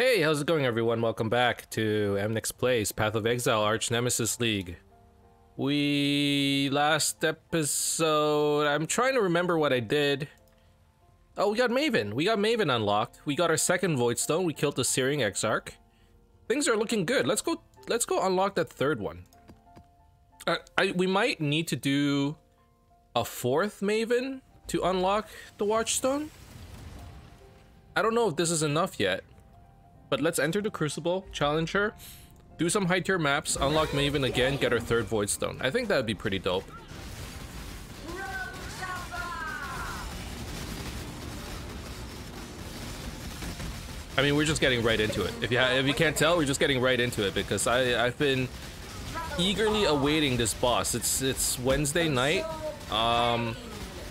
Hey, how's it going, everyone? Welcome back to Emnix Plays Path of Exile Archnemesis League. Last episode, I'm trying to remember what I did. Oh, we got Maven. We got Maven unlocked. We got our second Void Stone. We killed the Searing Exarch. Things are looking good. Let's go unlock that third one. We might need to do a fourth Maven to unlock the Watchstone. I don't know if this is enough yet. But let's enter the Crucible, challenge her, do some high tier maps, unlock Maven again, get our third Void Stone. I think that would be pretty dope. I mean, we're just getting right into it. If you can't tell, we're just getting right into it because I've been eagerly awaiting this boss. It's Wednesday night.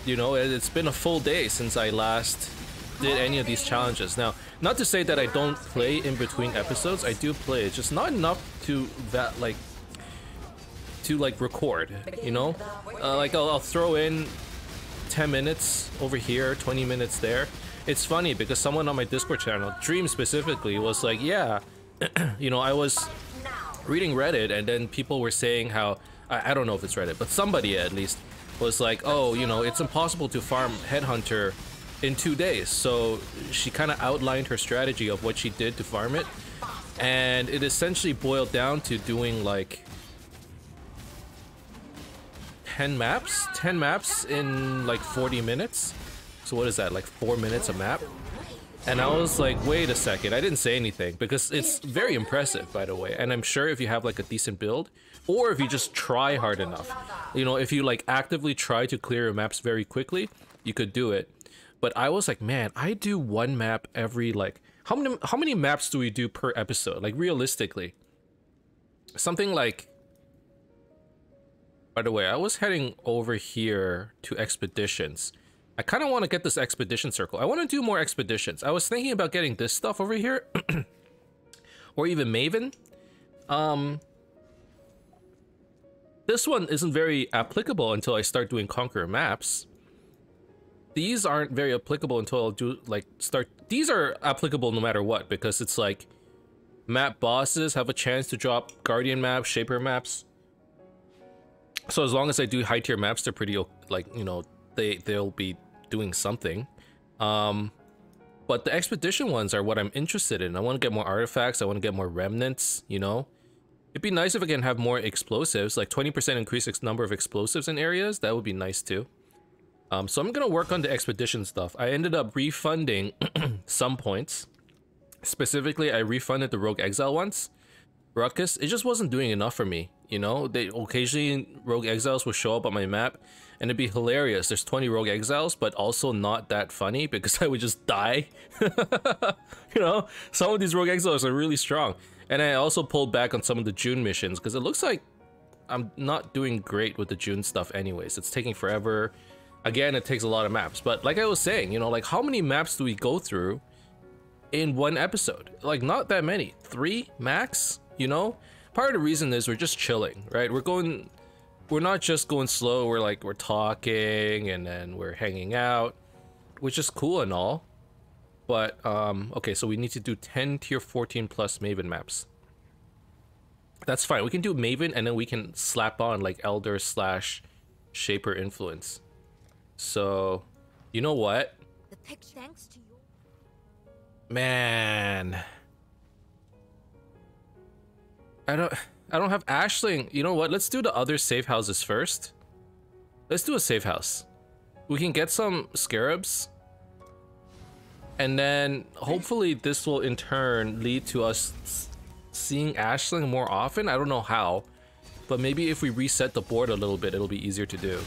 You know, it's been a full day since I last did any of these challenges. Now, not to say that I don't play in between episodes. I do play. It's just not enough to record. You know, like I'll throw in 10 minutes over here, 20 minutes there. It's funny because someone on my Discord channel, Dream specifically, was like, yeah, you know, I was reading Reddit and then people were saying how I don't know if it's Reddit, but somebody at least was like, oh, you know, it's impossible to farm Headhunter in 2 days. So she kind of outlined her strategy of what she did to farm it, and it essentially boiled down to doing like 10 maps in like 40 minutes. So what is that, like 4 minutes a map? And I was like, wait a second, I didn't say anything because it's very impressive, by the way. And I'm sure if you have like a decent build, or if you just try hard enough, you know, if you like actively try to clear your maps very quickly, you could do it. But I was like, man, I do one map every, like, how many maps do we do per episode? Like, realistically. Something like... By the way, I was heading over here to expeditions. I kind of want to get this expedition circle. I want to do more expeditions. I was thinking about getting this stuff over here. Or even Maven. This one isn't very applicable until I start doing Conqueror maps. These aren't very applicable until I'll do, like, these are applicable no matter what, because it's like map bosses have a chance to drop Guardian maps, Shaper maps. So as long as I do high tier maps, they're pretty, like, you know, they'll be doing something. But the expedition ones are what I'm interested in. I want to get more artifacts. I want to get more remnants, you know. It'd be nice if I can have more explosives, like 20% increase number of explosives in areas. That would be nice too. So I'm gonna work on the expedition stuff. I ended up refunding some points. Specifically, I refunded the Rogue Exile ones. Ruckus, it just wasn't doing enough for me, you know? Occasionally Rogue Exiles will show up on my map, and it'd be hilarious. There's 20 Rogue Exiles, but also not that funny because I would just die. You know, some of these Rogue Exiles are really strong. And I also pulled back on some of the June missions because it looks like I'm not doing great with the June stuff anyways. It's taking forever. Again, it takes a lot of maps, but like I was saying, you know, like how many maps do we go through in one episode? Like not that many, 3 max, you know? Part of the reason is we're just chilling, right? We're not just going slow, we're talking and then we're hanging out, which is cool and all. But, okay, so we need to do 10 tier 14 plus Maven maps. That's fine, we can do Maven and then we can slap on like Elder / Shaper influence. So, you know what? Man, I don't have Ashling. You know what? Let's do the other safe houses first. Let's do a safe house. We can get some scarabs, and then hopefully this will in turn lead to us seeing Ashling more often. I don't know how, but maybe if we reset the board a little bit, it'll be easier to do.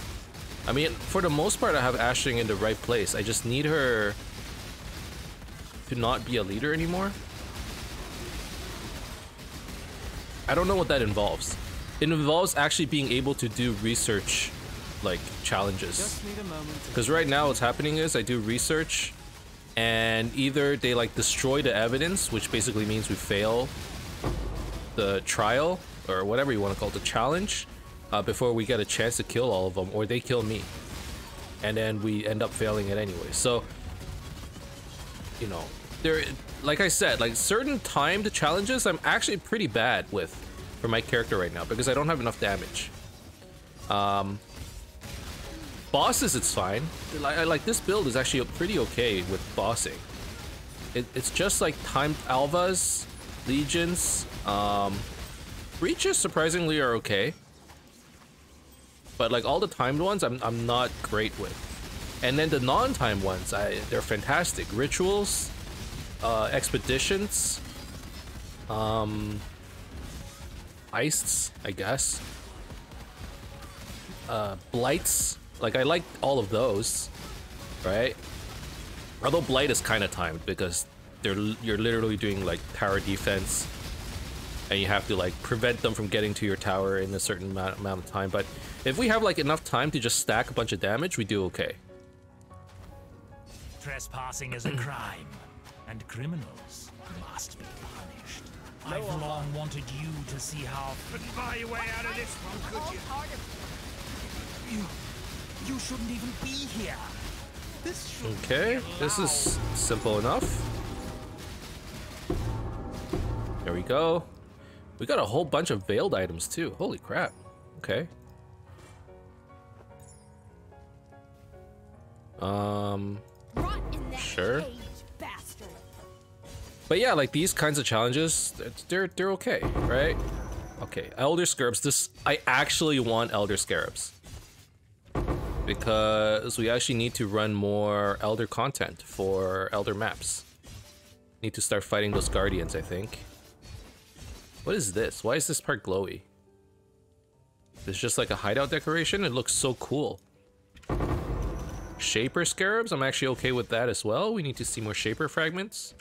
I mean, for the most part, I have Ashling in the right place. I just need her to not be a leader anymore. I don't know what that involves. It involves actually being able to do research, like, challenges. Because right now what's happening is I do research, and either they, like, destroy the evidence, which basically means we fail the trial, or whatever you want to call it, the challenge, before we get a chance to kill all of them, or they kill me. And then we end up failing it anyway. So, you know, there, like I said, like certain timed challenges I'm actually pretty bad with for my character right now because I don't have enough damage. Bosses, it's fine. Like this build is actually pretty okay with bossing. It's just like timed alvas, legions, breaches surprisingly are okay. But like all the timed ones, I'm not great with. And then the non-timed ones, they're fantastic. Rituals, expeditions, heists, I guess. Blights, like I like all of those, right? Although Blight is kind of timed because you're literally doing like tower defense, and you have to like prevent them from getting to your tower in a certain amount of time. But if we have like enough time to just stack a bunch of damage, we do okay. Trespassing is a crime, and criminals must be punished. I've long wanted you to see how. Couldn't buy your way out of this one, could you? You shouldn't even be here. Okay, this is simple enough. There we go. We got a whole bunch of veiled items too. Holy crap. Okay. Sure. But yeah, like these kinds of challenges, they're okay, right? Okay, Elder Scarabs. This, I actually want Elder Scarabs because we actually need to run more Elder content for Elder maps. Need to start fighting those Guardians, I think. What is this? Why is this part glowy? It's just like a hideout decoration. It looks so cool. Shaper Scarabs, I'm actually okay with that as well. We need to see more Shaper fragments.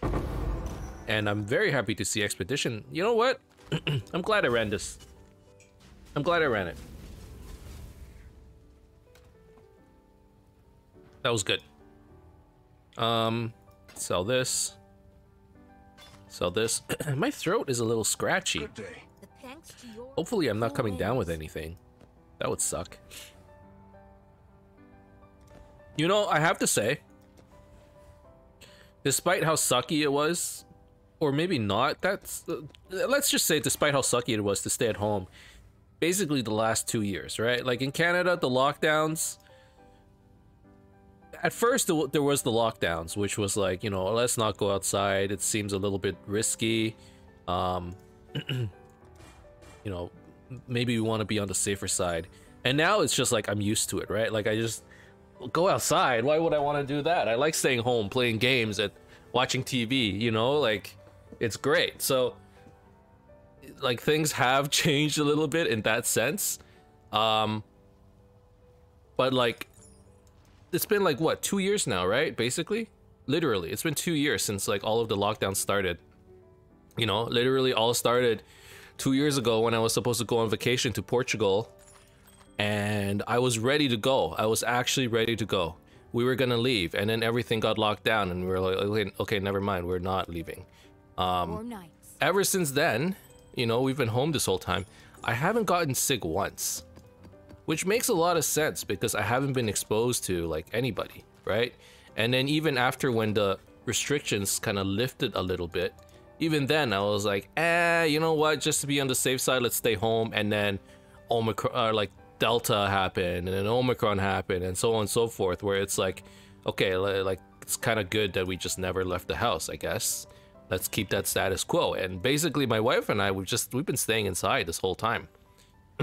And I'm very happy to see Expedition. You know what? I'm glad I ran this. I'm glad I ran it. That was good. Sell this. Sell this. My throat is a little scratchy. Hopefully I'm not coming down with anything. That would suck. You know, I have to say, despite how sucky it was, or maybe not, that's let's just say despite how sucky it was to stay at home, basically the last 2 years, right? Like in Canada, the lockdowns, at first there was the lockdowns, which was like, you know, let's not go outside, it seems a little bit risky, you know, maybe we want to be on the safer side. And now it's just like I'm used to it, right? Like I just go outside. Why would I want to do that? I like staying home, playing games and watching TV, you know, like it's great. So like things have changed a little bit in that sense. But like it's been like what, 2 years now, right? Basically, literally, it's been 2 years since like all of the lockdowns started. You know, literally all started 2 years ago when I was supposed to go on vacation to Portugal. And I was ready to go. I was actually ready to go. We were gonna leave, and then everything got locked down, and we were like, okay, never mind, we're not leaving. Ever since then, you know, we've been home this whole time. I haven't gotten sick once, which makes a lot of sense because I haven't been exposed to like anybody, right? And then even after when the restrictions kind of lifted a little bit, even then I was like, you know what? Just to be on the safe side, let's stay home. And then Omicron, like Delta happened, and then Omicron happened, and so on and so forth, where it's like, okay, like it's kind of good that we just never left the house, I guess. Let's keep that status quo. And basically my wife and I, we've been staying inside this whole time.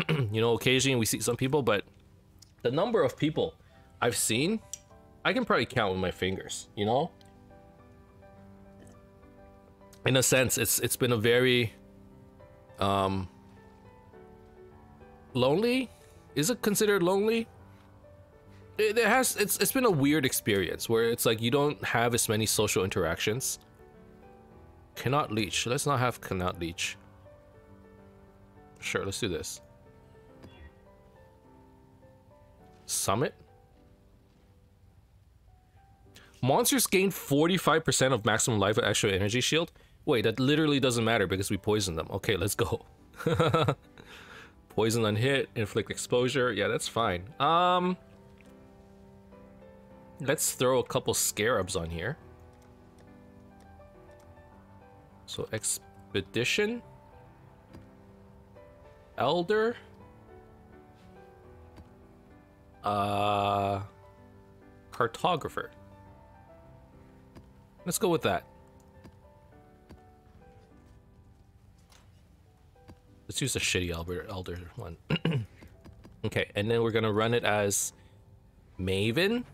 You know, occasionally we see some people, but the number of people I've seen, I can probably count with my fingers, you know? In a sense, it's been a very lonely. Is it considered lonely? It's been a weird experience where it's like you don't have as many social interactions. Cannot leech. Let's not have cannot leech. Sure, let's do this. Summit. Monsters gain 45% of maximum life with extra energy shield. Wait, that literally doesn't matter because we poisoned them. Okay, let's go. Poison on hit, inflict exposure. Yeah, that's fine. Let's throw a couple scarabs on here. So expedition, elder, cartographer. Let's go with that. Let's use a shitty elder one. Okay, and then we're gonna run it as Maven.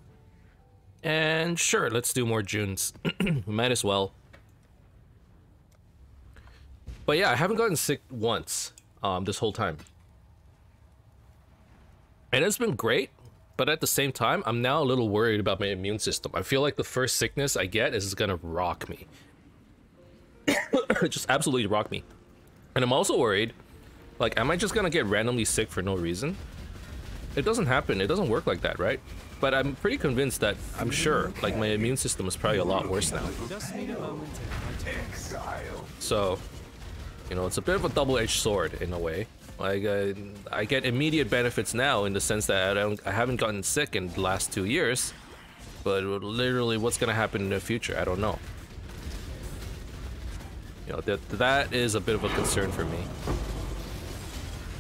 And sure, let's do more Junes. We might as well. But yeah, I haven't gotten sick once this whole time. And it's been great, but at the same time, I'm now a little worried about my immune system. I feel like the first sickness I get is gonna rock me. Just absolutely rock me. And I'm also worried, like, am I just gonna get randomly sick for no reason? It doesn't happen. It doesn't work like that, right? But I'm pretty convinced that, I'm sure, like, my immune system is probably a lot worse now. So, you know, it's a bit of a double-edged sword in a way. Like, I get immediate benefits now in the sense that I haven't gotten sick in the last 2 years. But literally, what's gonna happen in the future? I don't know. You know, that is a bit of a concern for me.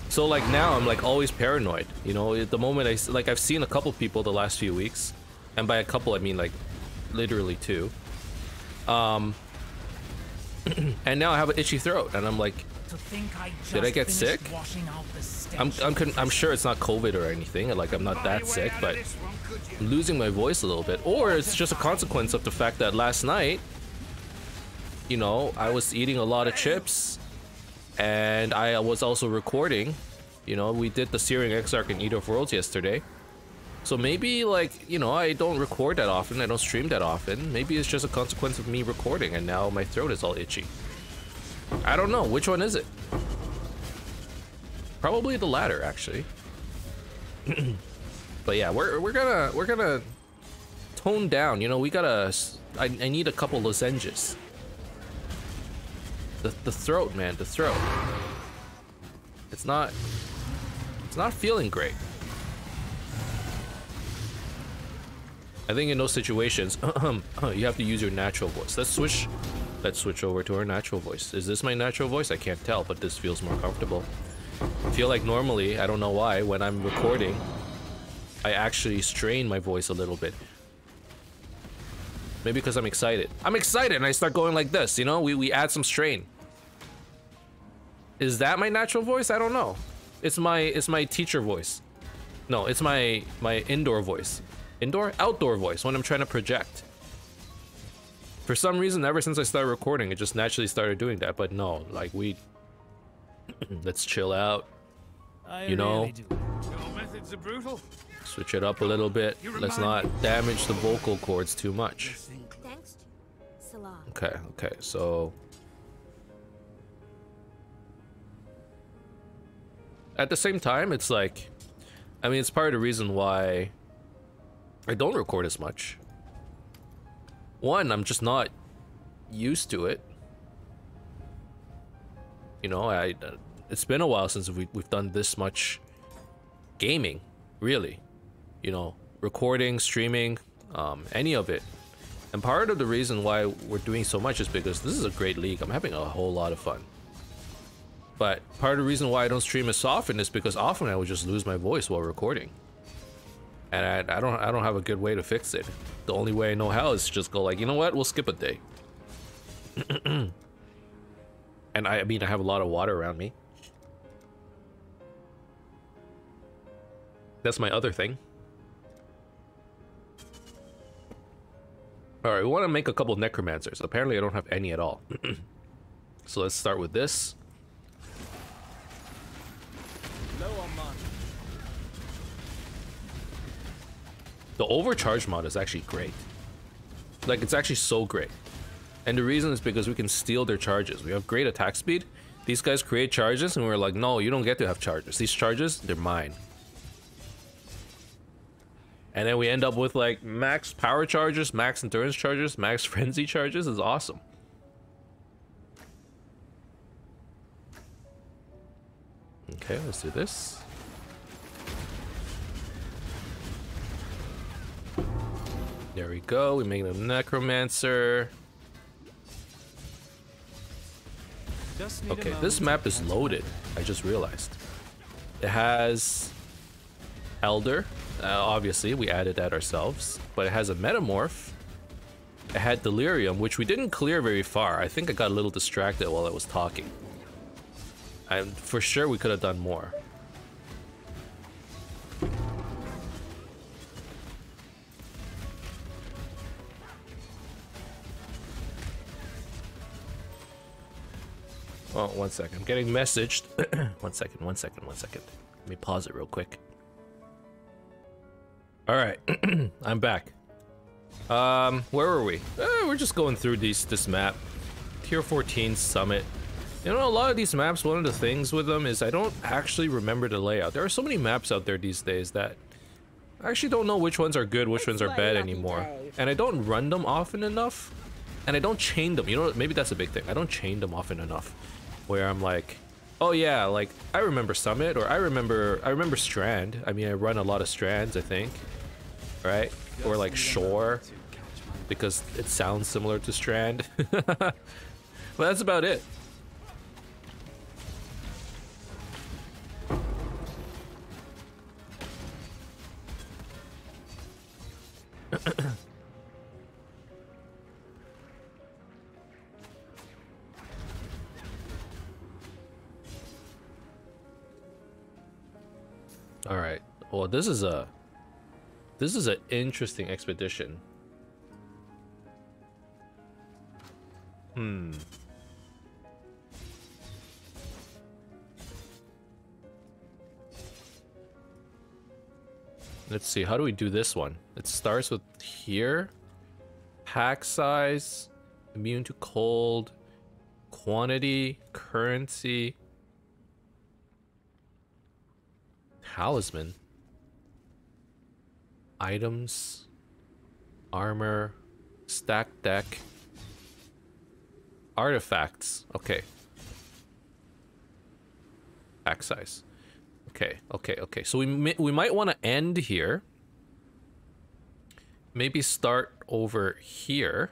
So like now I'm like always paranoid, you know, at the moment I've seen a couple people the last few weeks, and by a couple I mean like literally 2. And now I have an itchy throat and I'm like, did I get sick? I'm sure it's not COVID or anything, like I'm not that sick, but I'm losing my voice a little bit, or it's just a consequence of the fact that last night, you know, I was eating a lot of chips. And I was also recording, you know, we did the Searing Exarch and Eater of Worlds yesterday. So maybe, like, you know, I don't record that often, I don't stream that often. Maybe it's just a consequence of me recording and now my throat is all itchy. I don't know, which one is it? Probably the latter, actually. But yeah, we're gonna tone down, you know, we gotta, I need a couple lozenges. The throat, man, the throat. It's not feeling great. I think in those situations, you have to use your natural voice. Let's switch over to our natural voice. Is this my natural voice? I can't tell, but this feels more comfortable. I feel like normally, I don't know why, when I'm recording, I actually strain my voice a little bit. Maybe because I'm excited. I'm excited and I start going like this, you know? We add some strain. Is that my natural voice? I don't know. It's my teacher voice. No, it's my indoor voice. Outdoor voice when I'm trying to project. For some reason, ever since I started recording, it just naturally started doing that. But no, like let's chill out. You know? Your methods are brutal. Switch it up a little bit. Let's not damage the vocal cords too much. Thanks, Salah. Okay, so at the same time, it's like, I mean, it's part of the reason why I don't record as much. One, I'm just not used to it. You know, it's been a while since we've done this much gaming, really. You know, recording, streaming, any of it. And part of the reason why we're doing so much is because this is a great league. I'm having a whole lot of fun. But part of the reason why I don't stream as often is because often I would just lose my voice while recording. And I don't have a good way to fix it. The only way I know how is to just go like, you know what, we'll skip a day. And I mean, I have a lot of water around me. That's my other thing. Alright, we want to make a couple of necromancers. Apparently I don't have any at all. So let's start with this. The overcharge mod is actually great. Like, it's actually so great. And the reason is because we can steal their charges. We have great attack speed. These guys create charges and we're like, no, you don't get to have charges. These charges, they're mine. And then we end up with like max power charges, max endurance charges, max frenzy charges. Is awesome. Okay, let's do this. There we go. We make a necromancer. Okay, this map is loaded. I just realized. It has Elder. Obviously, we added that ourselves. But it has a Metamorph. It had Delirium, which we didn't clear very far. I think I got a little distracted while I was talking. For sure we could have done more. Oh, one second. I'm getting messaged. One second. Let me pause it real quick. Alright. I'm back. Where were we? We're just going through this map. Tier 14 Summit. You know, a lot of these maps, one of the things with them is I don't actually remember the layout. There are so many maps out there these days that I actually don't know which ones are good, which ones are bad anymore. And I don't run them often enough. And I don't chain them. You know, maybe that's a big thing. I don't chain them often enough. Where I'm like, oh yeah, like I remember Summit, or I remember Strand. I mean, I run a lot of Strands, I think, right? Or like Shore, because it sounds similar to Strand. But that's about it. All right. Well, this is an interesting expedition. Let's see. How do we do this one? It starts with here. Pack size, immune to cold, quantity, currency. Talisman, items, armor, stack deck, artifacts. Okay. Pack size. Okay. So we might want to end here. Maybe start over here.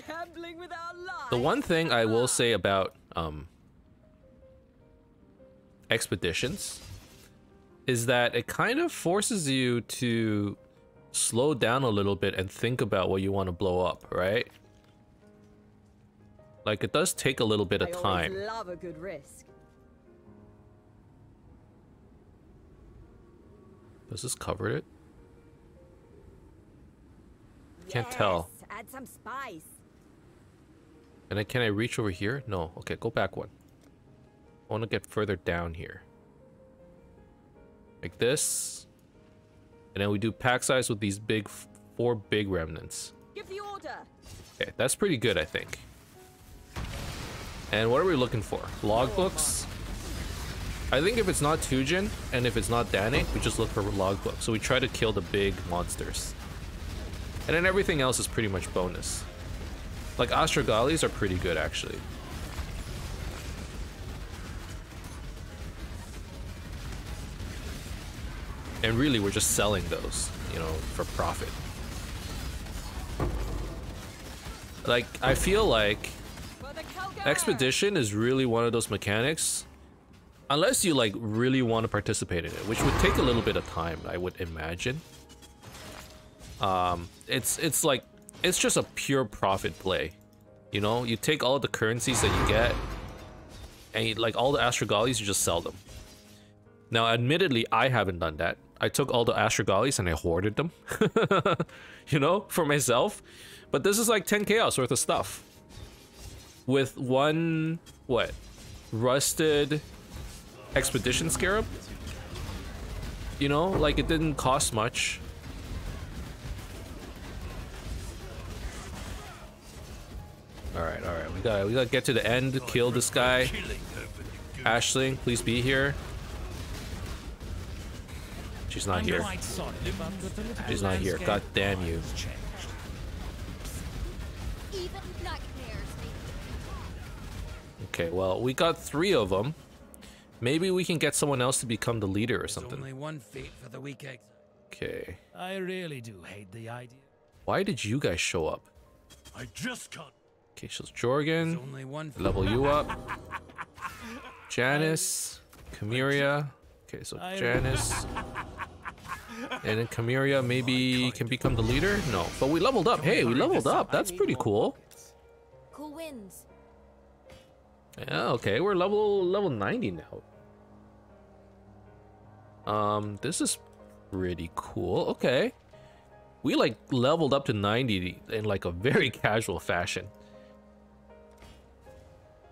Gambling with our lives. The one thing I will say about expeditions is that it kind of forces you to slow down a little bit and think about what you want to blow up, right? Like, it does take a little bit of time. I love a good risk. Does this cover it? Can't tell. Add some spice. And then can I reach over here? No. Okay, go back one. I want to get further down here. Like this. And then we do pack size with these big, 4 big remnants. Give the order. Okay, that's pretty good, I think. And what are we looking for? Logbooks? I think if it's not Tujin and if it's not Danik, we just look for logbooks. So we try to kill the big monsters. And then everything else is pretty much bonus. Like Astrogalis are pretty good, actually. And really, we're just selling those, you know, for profit. Like, I feel like Expedition is really one of those mechanics, unless you like really want to participate in it, which would take a little bit of time, I would imagine. It's like, it's just a pure profit play. You know, you take all the currencies that you get, and you, like all the Astrogalis, you just sell them. Now, admittedly, I haven't done that. I took all the Astrogalis and I hoarded them, you know, for myself. But this is like 10 chaos worth of stuff. With one, what? Rusted Expedition Scarab? You know, like it didn't cost much. Alright, we gotta get to the end, kill this guy. Aisling, please be here. She's not here. She's not here. God damn you. Okay, well, we got 3 of them. Maybe we can get someone else to become the leader or something. Only one fate for the weak exile. Okay. I really do hate the idea. Why did you guys show up? I just can't. Okay, so Jorgen, level you up. Janice, Chimera. Okay, so Janice. And then Chimera maybe can become the leader? No, but we leveled up. Hey, we leveled up. That's pretty cool. Cool wins. Yeah, okay, we're level 90 now. This is pretty cool. Okay. We like leveled up to 90 in like a very casual fashion.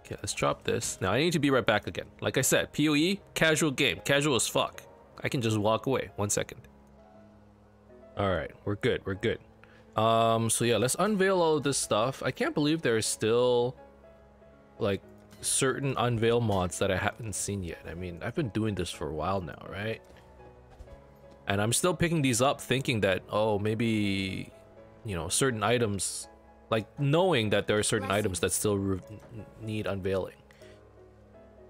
Okay, let's drop this. Now I need to be right back again. Like I said, PoE, casual game, casual as fuck. I can just walk away. 1 second. All right, we're good. We're good. So yeah, let's unveil all of this stuff. I can't believe there's still like certain unveil mods that I haven't seen yet. I mean, I've been doing this for a while now, right? And I'm still picking these up thinking that, oh, maybe, you know, certain items, like knowing that there are certain items that still need unveiling.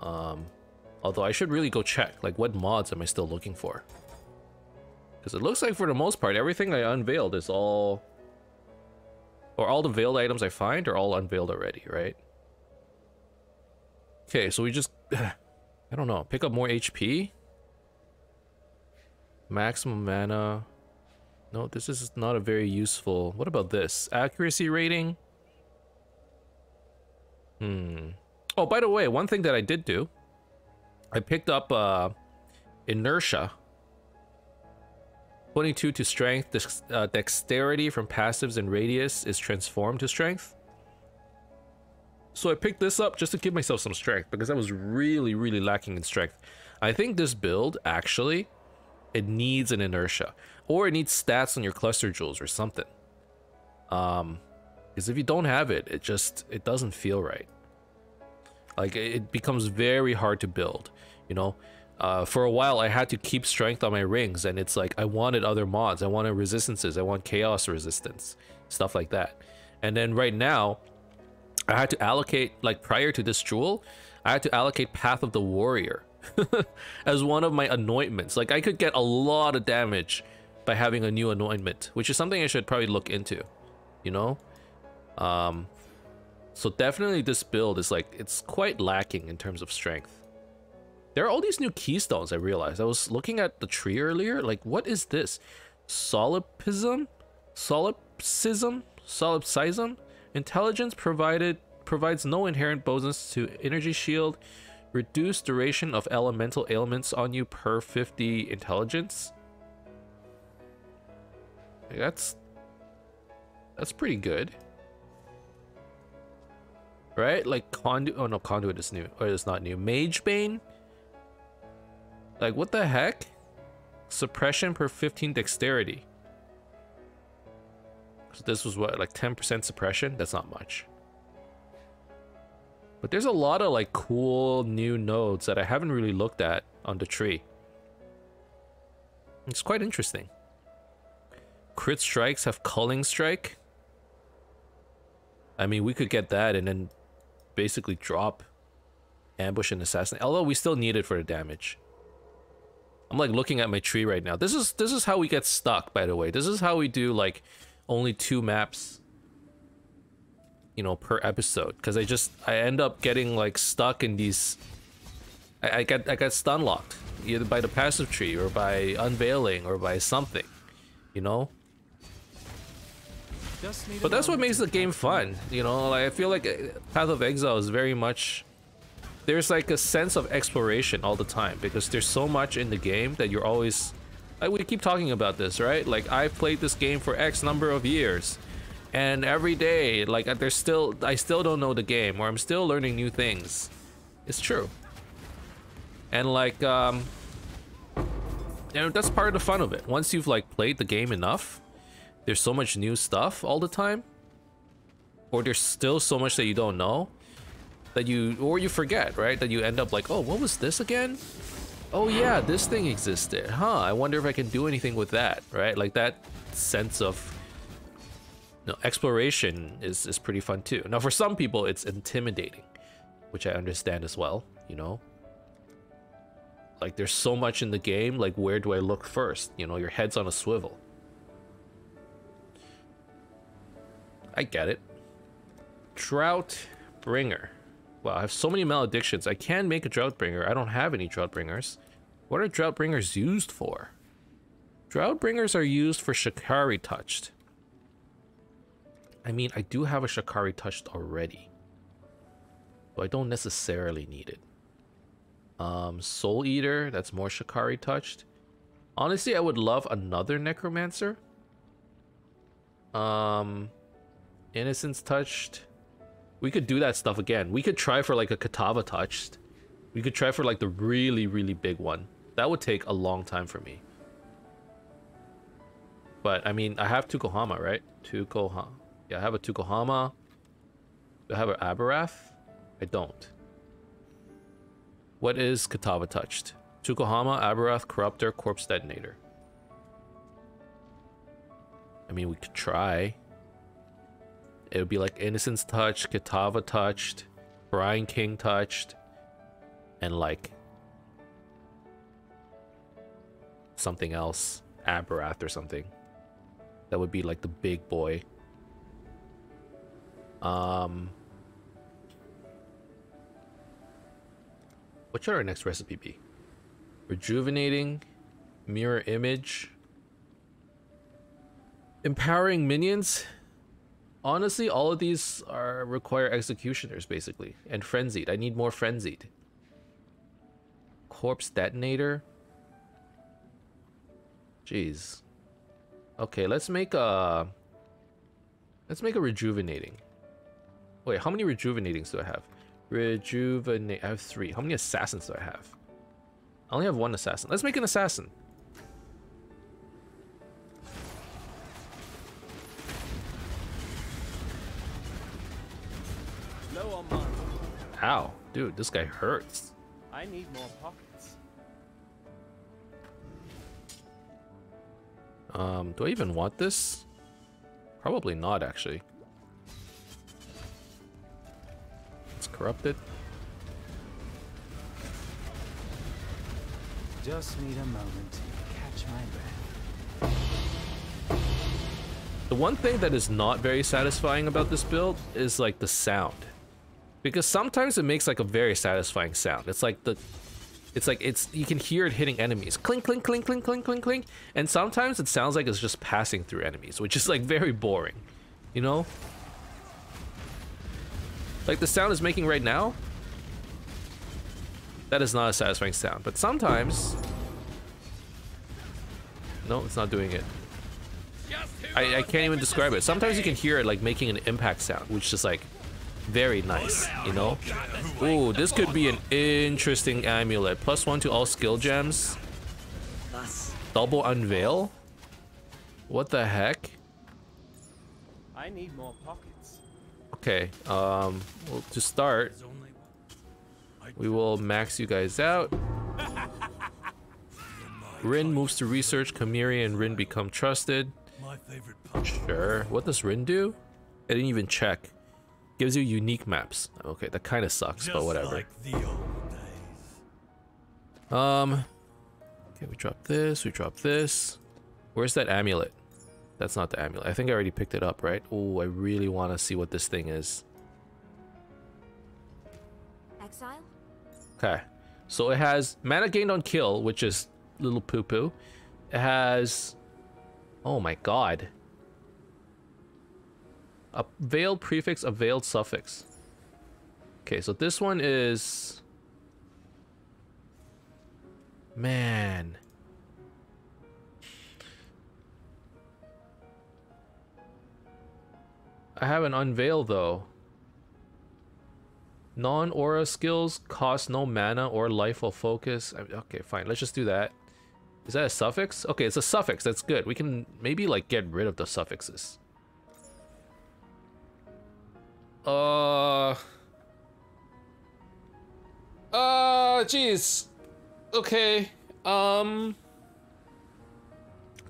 Although I should really go check, like what mods am I still looking for? Because it looks like for the most part, everything I unveiled is all, or all the veiled items I find are all unveiled already, right? Okay, so we just, I don't know, pick up more HP. Maximum mana. No, this is not a very useful. What about this? Accuracy rating? Oh, by the way, one thing that I did do, I picked up inertia. 22 to strength. Dexterity from passives and radius is transformed to strength. So I picked this up just to give myself some strength because I was really, really lacking in strength. I think this build actually, it needs an inertia, or it needs stats on your cluster jewels or something. Because if you don't have it, it doesn't feel right. Like it becomes very hard to build, you know. For a while I had to keep strength on my rings, and it's like I wanted other mods, I wanted resistances, I want chaos resistance, stuff like that. And then right now I had to allocate, like prior to this jewel, I had to allocate Path of the Warrior as one of my anointments. Like I could get a lot of damage by having a new anointment, which is something I should probably look into, you know. So definitely this build is like, it's quite lacking in terms of strength. There are all these new keystones, I realized. I was looking at the tree earlier, like what is this? Solipsism? Solipsism? Intelligence provides no inherent bonus to energy shield. Reduced duration of elemental ailments on you per 50 intelligence. That's pretty good. Right? Like conduit, oh no, conduit is new, or it's not new. Magebane? Like what the heck? Suppression per 15 dexterity. So this was what, like 10% suppression? That's not much. But there's a lot of like cool new nodes that I haven't really looked at on the tree. It's quite interesting. Crit strikes have culling strike. I mean, we could get that and then basically drop ambush and assassinate. Although we still need it for the damage. I'm like looking at my tree right now. This is how we get stuck, by the way. This is how we do like only 2 maps, you know, per episode, because I end up getting like stuck in these. I got stun locked either by the passive tree or by unveiling or by something, you know. But that's what makes the game fun, you know. Like I feel like Path of Exile is very much, there's like a sense of exploration all the time because there's so much in the game that you're always, like we keep talking about this, right? Like I've played this game for X number of years. And every day, like I still don't know the game, or I'm still learning new things. It's true. And like, you know, that's part of the fun of it. Once you've like played the game enough, there's so much new stuff all the time, or there's still so much that you don't know, that you forget, right? That you end up like, oh, what was this again? Oh yeah, this thing existed, huh? I wonder if I can do anything with that, right? Like that sense of, no, exploration is pretty fun too. Now for some people it's intimidating, which I understand as well, you know. Like there's so much in the game, like where do I look first? You know, your head's on a swivel. I get it. Drought Bringer. Wow, I have so many maledictions. I can make a Drought Bringer. I don't have any Drought Bringers. What are Drought Bringers used for? Drought Bringers are used for Shikari Touched. I mean, I do have a Shikari Touched already. So I don't necessarily need it. Soul Eater, that's more Shikari Touched. Honestly, I would love another Necromancer. Innocence Touched. We could do that stuff again. We could try for like a Katava Touched. We could try for like the really, really big one. That would take a long time for me. But I mean, I have Tukohama, right? Tukohama. Yeah, I have a Tukohama. Do I have an Aberath? I don't. What is Katava Touched? Tukohama, Aberath, Corruptor, Corpse Detonator. I mean, we could try. It would be like Innocence Touched, Katava Touched, Brian King Touched, and like something else, Aberath or something. That would be like the big boy. What should our next recipe be? Rejuvenating, mirror image, empowering minions. Honestly, all of these require executioners basically, and frenzied. I need more frenzied. Corpse detonator. Jeez. Okay, let's make a rejuvenating. Wait, how many rejuvenatings do I have? Rejuvenate. I have 3. How many assassins do I have? I only have 1 assassin. Let's make an assassin. Low on money. Ow, dude, this guy hurts. I need more pockets. Do I even want this? Probably not, actually. It's corrupted. Just need a moment to catch my breath. The one thing that is not very satisfying about this build is like the sound. Because sometimes it makes like a very satisfying sound. It's like you can hear it hitting enemies. Clink, clink, clink, clink, clink, clink, clink. And sometimes it sounds like it's just passing through enemies, which is like very boring. You know? Like the sound is making right now. That is not a satisfying sound. But sometimes... No, it's not doing it. I can't even describe it. Sometimes you can hear it like making an impact sound, which is like very nice, you know? Ooh, this could be an interesting amulet. +1 to all skill gems. Double unveil? What the heck? I need more pockets. Okay, well, to start, we will max you guys out. Rin moves to research. Kamiri and Rin become trusted. Sure. What does Rin do? I didn't even check. Gives you unique maps. Okay, that kind of sucks, but whatever. Okay, we drop this, we drop this. Where's that amulet? That's not the amulet. I think I already picked it up, right? Oh, I really want to see what this thing is. Exile? Okay. So it has mana gained on kill, which is little poo-poo. It has... Oh my god. A veiled prefix, a veiled suffix. Okay, so this one is... Man. I have an unveil though. Non-aura skills cost no mana or life or focus. Okay, fine. Let's just do that. Is that a suffix? Okay, it's a suffix. That's good. We can maybe like get rid of the suffixes. Jeez. Okay.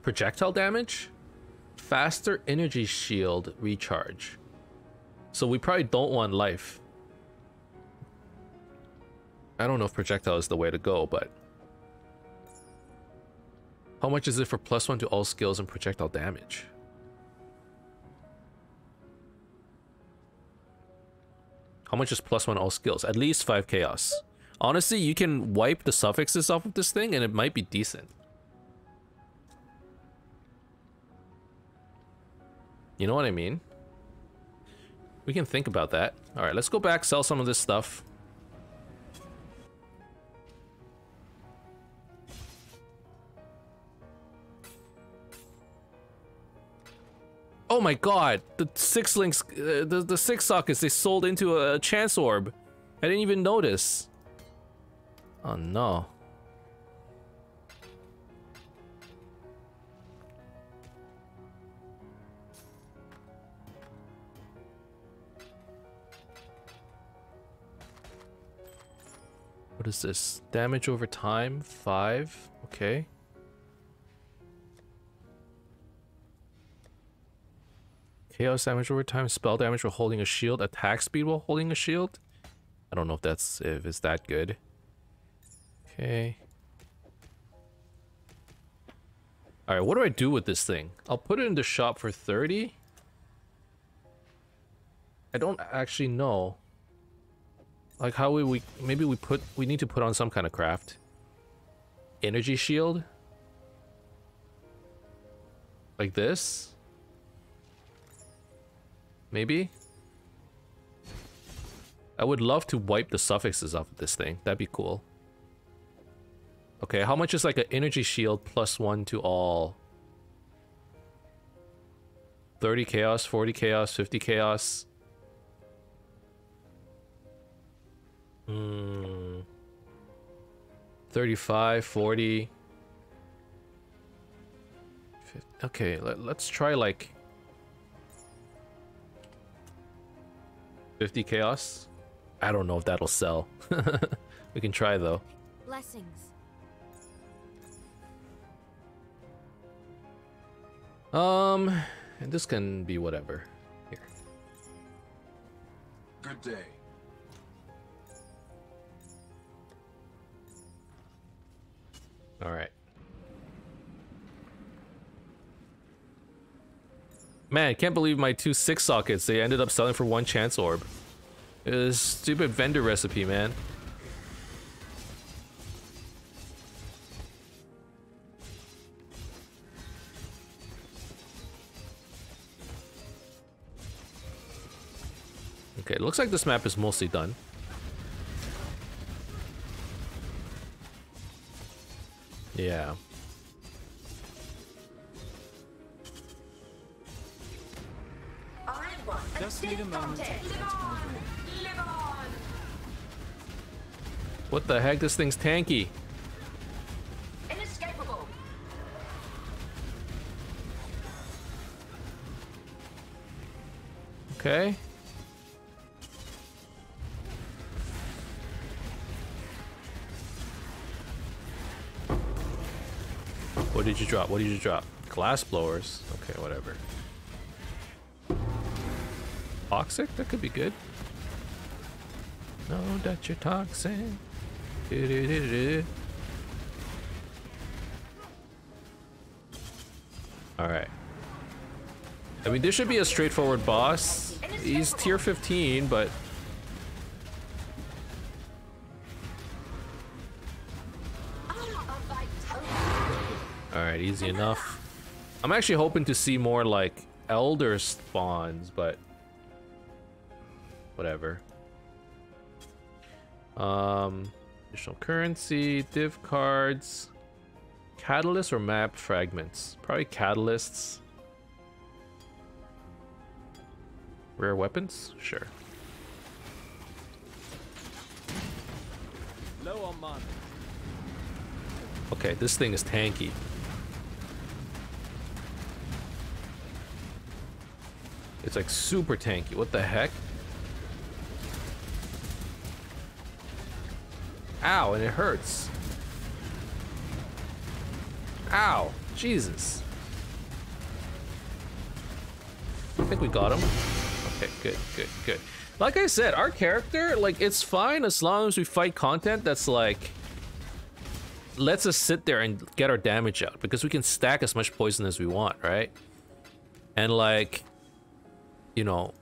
Projectile damage? Faster energy shield recharge. So we probably don't want life. I don't know if projectile is the way to go, but... How much is it for +1 to all skills and projectile damage? How much is +1 all skills? At least 5 chaos. Honestly, you can wipe the suffixes off of this thing and it might be decent. You know what I mean? We can think about that. Alright, let's go back, sell some of this stuff. Oh my god! The 6 links, the 6 sockets, they sold into a chance orb. I didn't even notice. Oh no. What is this? Damage over time, 5. Okay. Chaos damage over time, spell damage while holding a shield, attack speed while holding a shield. I don't know if it's that good. Okay. Alright, what do I do with this thing? I'll put it in the shop for 30. I don't actually know. Like how we maybe we need to put on some kind of craft. Energy shield? Like this? Maybe? I would love to wipe the suffixes off of this thing. That'd be cool. Okay, how much is like an energy shield +1 to all? 30 chaos, 40 chaos, 50 chaos. 35, 40. 50. Okay, let's try like 50 chaos. I don't know if that'll sell. We can try though. Blessings. And this can be whatever. Here. Good day. All right. Man, I can't believe my 2 6 sockets, they ended up selling for 1 chance orb. It was a stupid vendor recipe, man. Okay, it looks like this map is mostly done. Yeah. Just need a moment to catch my breath. What the heck? This thing's tanky. Inescapable. Okay. What did you drop? What did you drop? Glass blowers. Okay, whatever. Toxic? That could be good. Know that you're toxic. Alright. I mean, this should be a straightforward boss. He's tier 15, but... Alright, easy enough. I'm actually hoping to see more, like, elder spawns, but... Whatever. Additional currency, div cards... Catalyst or map fragments? Probably catalysts. Rare weapons? Sure. Low on mana. Okay, this thing is tanky. It's like super tanky. What the heck? Ow, and it hurts. Ow, Jesus. I think we got him. Okay, good, good, good. Like I said, our character, like, it's fine as long as we fight content that's like lets us sit there and get our damage out, because we can stack as much poison as we want, right? And like, you know,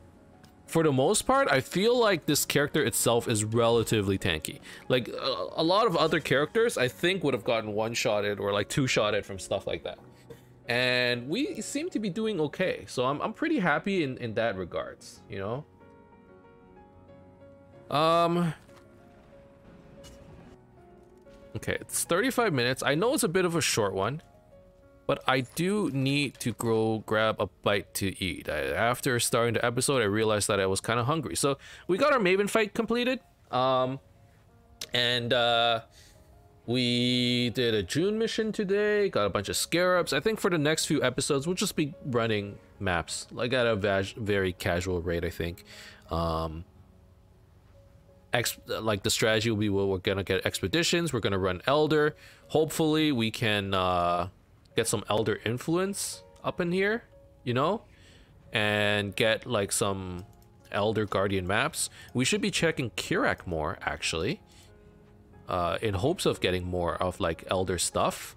for the most part, I feel like this character itself is relatively tanky. Like a lot of other characters, I think would have gotten one-shotted or like two-shotted from stuff like that. And we seem to be doing okay, so I'm pretty happy in that regards, you know. Okay, it's 35 minutes. I know it's a bit of a short one, but I do need to grab a bite to eat. After starting the episode, I realized that I was kind of hungry. So we got our Maven fight completed, and we did a June mission today, got a bunch of scarabs. I think for the next few episodes, we'll just be running maps, like at a very casual rate, I think. Like the strategy will be, we're gonna get expeditions, we're gonna run Elder. Hopefully we can get some Elder influence up in here, you know? And get like some Elder Guardian maps. We should be checking Kirak more, actually. In hopes of getting more of like Elder stuff.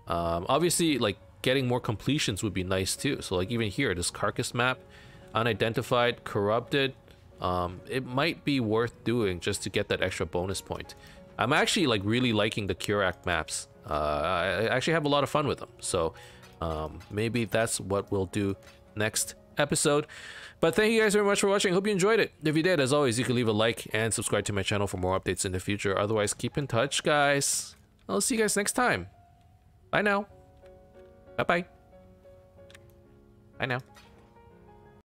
Obviously, like getting more completions would be nice too. So like even here, this Carcass map, unidentified, corrupted, it might be worth doing just to get that extra bonus point. I'm actually like really liking the Kirak maps. I actually have a lot of fun with them. So maybe that's what we'll do next episode. But thank you guys very much for watching. Hope you enjoyed it. If you did, as always, you can leave a like and subscribe to my channel for more updates in the future. Otherwise, keep in touch, guys. I'll see you guys next time. Bye now. Bye-bye. Bye now.